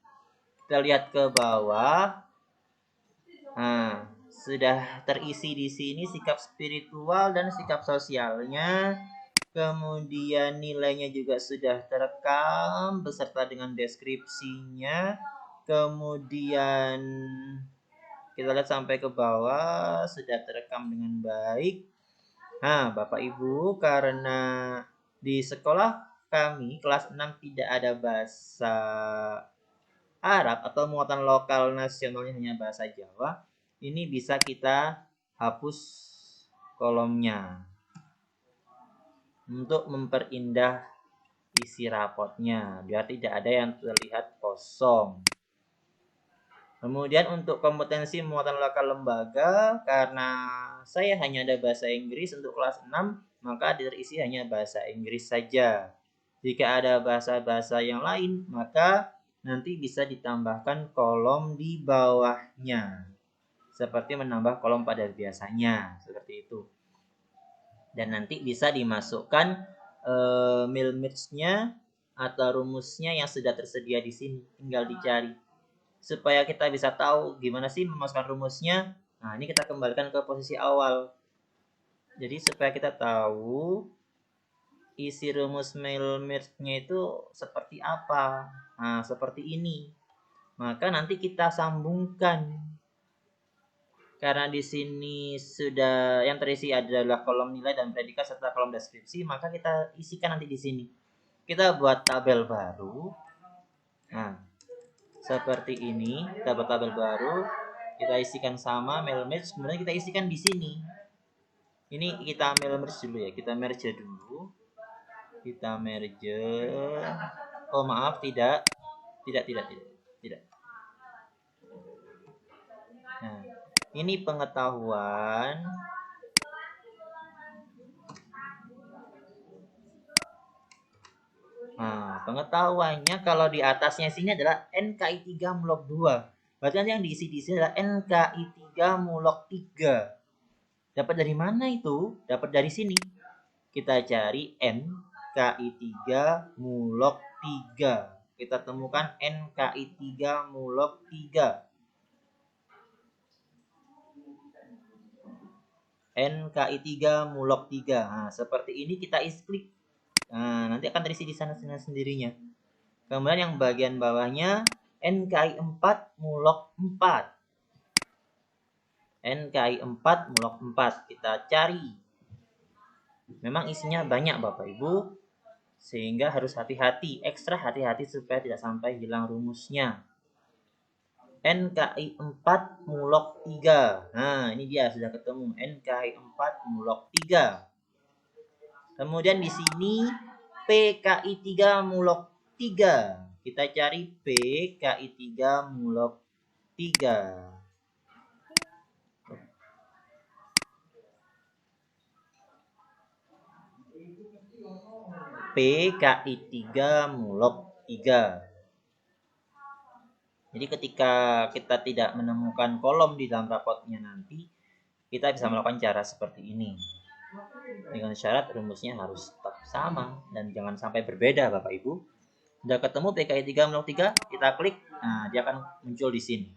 Kita lihat ke bawah. Nah, sudah terisi di sini sikap spiritual dan sikap sosialnya. Kemudian nilainya juga sudah terekam beserta dengan deskripsinya. Kemudian kita lihat sampai ke bawah sudah terekam dengan baik. Nah, Bapak Ibu, karena di sekolah kami kelas 6 tidak ada bahasa Arab atau muatan lokal nasionalnya hanya bahasa Jawa, ini bisa kita hapus kolomnya untuk memperindah isi rapotnya biar tidak ada yang terlihat kosong. Kemudian untuk kompetensi muatan lokal lembaga, karena saya hanya ada bahasa Inggris untuk kelas 6, maka terisi hanya bahasa Inggris saja. Jika ada bahasa-bahasa yang lain, maka nanti bisa ditambahkan kolom di bawahnya. Seperti menambah kolom pada biasanya, seperti itu. Dan nanti bisa dimasukkan mil match-nya atau rumusnya yang sudah tersedia di sini, tinggal dicari. Supaya kita bisa tahu gimana sih memasukkan rumusnya. Nah, ini kita kembalikan ke posisi awal. Jadi supaya kita tahu isi rumus mail merge-nya itu seperti apa. Nah, seperti ini. Maka nanti kita sambungkan. Karena di sini sudah yang terisi adalah kolom nilai dan predikat serta kolom deskripsi, maka kita isikan nanti di sini. Kita buat tabel baru. Nah, seperti ini, kita buat tabel baru, kita isikan sama mail merge, kemudian kita isikan di sini. Ini kita mail merge dulu ya, kita merge dulu. Kita merge. Oh maaf, tidak. Nah, ini pengetahuan. Nah, pengetahuannya kalau di atasnya sini adalah NKI 3 Mulok 2. Berarti nanti yang diisi di sini adalah NKI 3 Mulok 3. Dapat dari mana itu? Dapat dari sini. Kita cari NKI 3 Mulok 3. Kita temukan NKI 3 Mulok 3. NKI 3 Mulok 3. Nah, seperti ini kita klik. Nah, nanti akan terisi di sana sendirinya. Kemudian yang bagian bawahnya NKI 4 Mulok 4. NKI 4 Mulok 4. Kita cari. Memang isinya banyak Bapak Ibu, sehingga harus hati-hati, ekstra hati-hati supaya tidak sampai hilang rumusnya. NKI 4 Mulok 3. Nah, ini dia sudah ketemu NKI 4 Mulok 3. Kemudian di sini PKI 3 Mulok 3. Kita cari P KI 3 mulog 3. P KI 3 mulog 3. Jadi ketika kita tidak menemukan kolom di dalam rapotnya nanti, kita bisa melakukan cara seperti ini. Dengan syarat rumusnya harus tetap sama dan jangan sampai berbeda Bapak Ibu. Sudah ketemu PKI 3 mulog 3, kita klik. Nah, dia akan muncul di sini.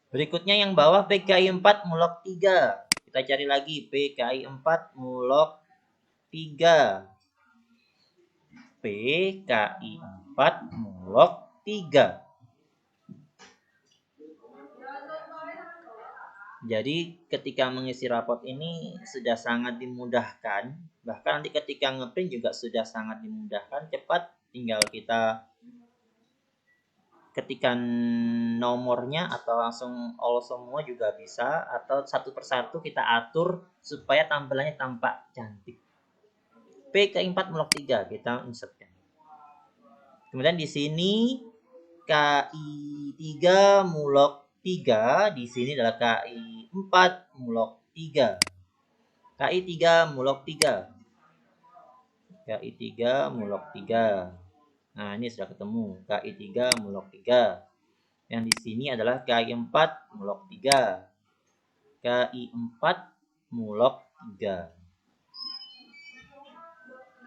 Berikutnya yang bawah PKI 4 mulog 3. Kita cari lagi PKI 4 mulog 3. PKI 4 mulog 3. Jadi ketika mengisi rapot ini sudah sangat dimudahkan. Bahkan nanti ketika ngeprint juga sudah sangat dimudahkan. Cepat, tinggal kita ketikkan nomornya atau langsung all semua juga bisa. Atau satu persatu kita atur supaya tampilannya tampak cantik. PKI 4 mulog 3 kita insertkan. Kemudian di sini KI 3 mulog 3, di sini adalah KI 4 mulog 3. KI 3 mulog 3. KI 3 mulog 3. Nah, ini sudah ketemu. KI 3 mulog 3. Yang di sini adalah KI 4 mulog 3. KI 4 mulog 3.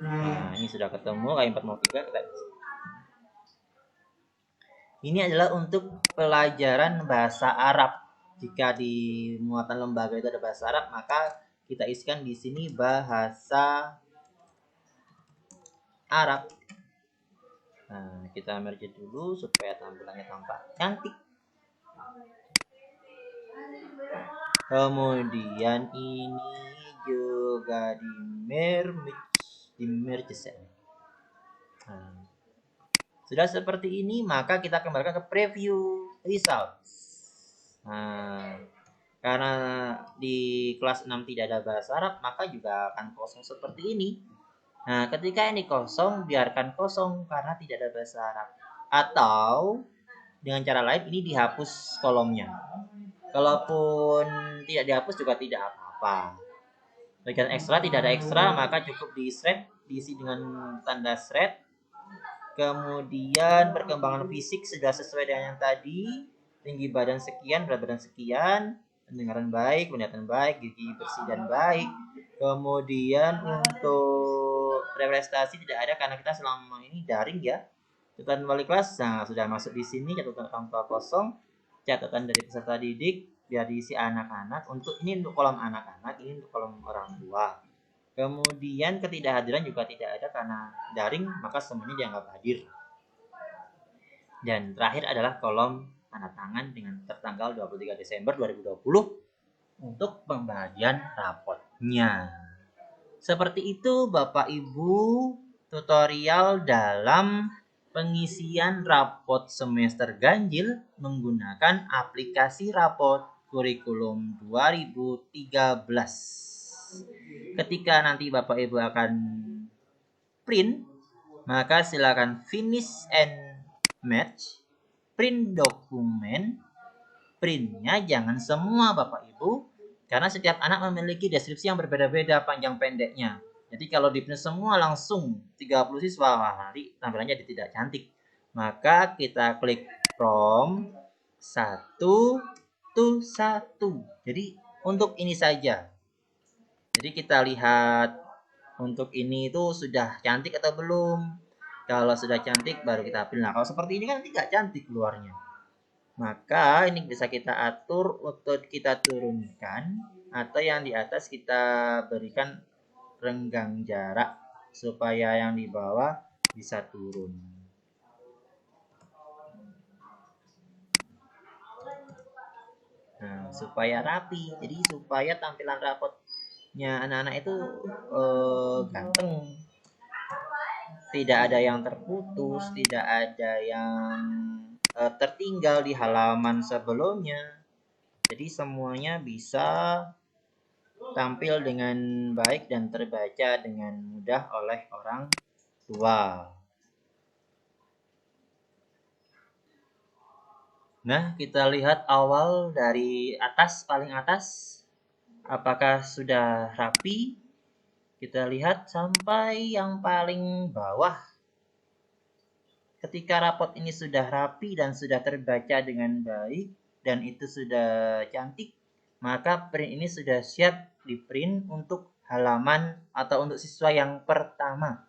Nah, ini sudah ketemu KI 4 mulog 3. Ini adalah untuk pelajaran bahasa Arab. Jika di muatan lembaga itu ada bahasa Arab, maka kita isikan di sini bahasa Arab. Nah, kita merge dulu supaya tampilannya tampak cantik. Kemudian ini juga di merge set. Nah, sudah seperti ini, maka kita kembalikan ke preview results. Nah, karena di kelas 6 tidak ada bahasa Arab, maka juga akan kosong seperti ini. Nah, ketika ini kosong, biarkan kosong karena tidak ada bahasa Arab. Atau dengan cara lain ini dihapus kolomnya. Kalaupun tidak dihapus juga tidak apa-apa. Bagian ekstra tidak ada ekstra, maka cukup di shred, diisi dengan tanda shred. Kemudian perkembangan fisik sudah sesuai dengan yang tadi. Tinggi badan sekian, berat badan sekian, pendengaran baik, penglihatan baik, gigi bersih dan baik. Kemudian untuk prestasi tidak ada karena kita selama ini daring ya. Catatan wali kelas, nah sudah masuk di sini. Catatan orang tua kosong, catatan dari peserta didik biar diisi anak-anak. Untuk ini untuk kolom anak-anak, ini untuk kolom orang tua. Kemudian ketidakhadiran juga tidak ada karena daring, maka semuanya dianggap hadir. Dan terakhir adalah kolom tanda tangan dengan tertanggal 23 Desember 2020 untuk pembagian rapotnya. Seperti itu Bapak Ibu tutorial dalam pengisian rapot semester ganjil menggunakan aplikasi rapot kurikulum 2013. Ketika nanti Bapak Ibu akan print, maka silakan finish and match, print dokumen. Printnya jangan semua Bapak Ibu, karena setiap anak memiliki deskripsi yang berbeda-beda panjang pendeknya. Jadi kalau di print semua langsung 30 siswa, nanti tampilannya tidak cantik. Maka kita klik from 1 to 1. Jadi untuk ini saja. Jadi kita lihat untuk ini itu sudah cantik atau belum. Kalau sudah cantik baru kita pilih. Nah, kalau seperti ini kan tidak cantik keluarnya. Maka ini bisa kita atur untuk kita turunkan atau yang di atas kita berikan renggang jarak supaya yang di bawah bisa turun. Nah, supaya rapi. Jadi supaya tampilan rapotnya anak-anak itu ganteng. Tidak ada yang terputus, tidak ada yang tertinggal di halaman sebelumnya. Jadi semuanya bisa tampil dengan baik dan terbaca dengan mudah oleh orang tua. Nah, kita lihat awal dari atas, paling atas, apakah sudah rapi. Kita lihat sampai yang paling bawah. Ketika rapot ini sudah rapi dan sudah terbaca dengan baik, dan itu sudah cantik, maka print ini sudah siap di print untuk halaman atau untuk siswa yang pertama.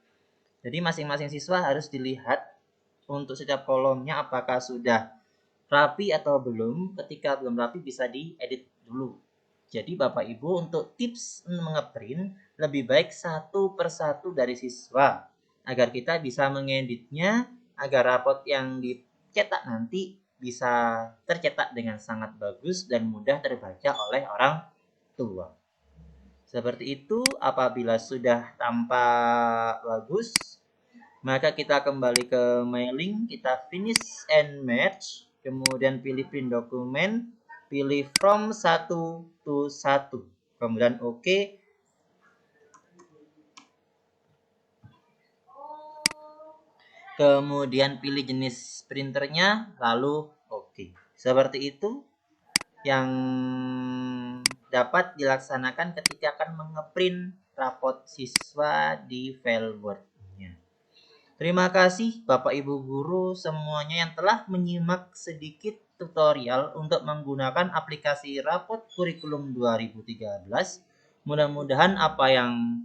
Jadi masing-masing siswa harus dilihat untuk setiap kolomnya apakah sudah rapi atau belum. Ketika belum rapi bisa diedit dulu. Jadi Bapak Ibu untuk tips mengeprint lebih baik satu persatu dari siswa agar kita bisa mengeditnya, agar rapot yang dicetak nanti bisa tercetak dengan sangat bagus dan mudah terbaca oleh orang tua. Seperti itu, apabila sudah tampak bagus, maka kita kembali ke mailing, kita finish and match, kemudian pilih print dokumen, pilih from 1 to 1, kemudian OK. Kemudian pilih jenis printernya, lalu OK. Seperti itu yang dapat dilaksanakan ketika akan mengeprint rapot siswa di file Word-nya. Terima kasih Bapak Ibu Guru semuanya yang telah menyimak sedikit tutorial untuk menggunakan aplikasi Rapot Kurikulum 2013. Mudah-mudahan apa yang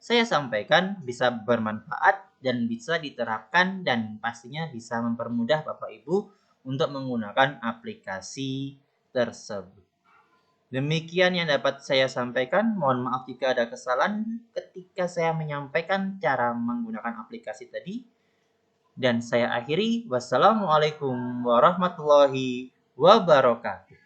saya sampaikan bisa bermanfaat dan bisa diterapkan dan pastinya bisa mempermudah Bapak Ibu untuk menggunakan aplikasi tersebut. Demikian yang dapat saya sampaikan. Mohon maaf jika ada kesalahan ketika saya menyampaikan cara menggunakan aplikasi tadi. Dan saya akhiri. Wassalamualaikum warahmatullahi wabarakatuh.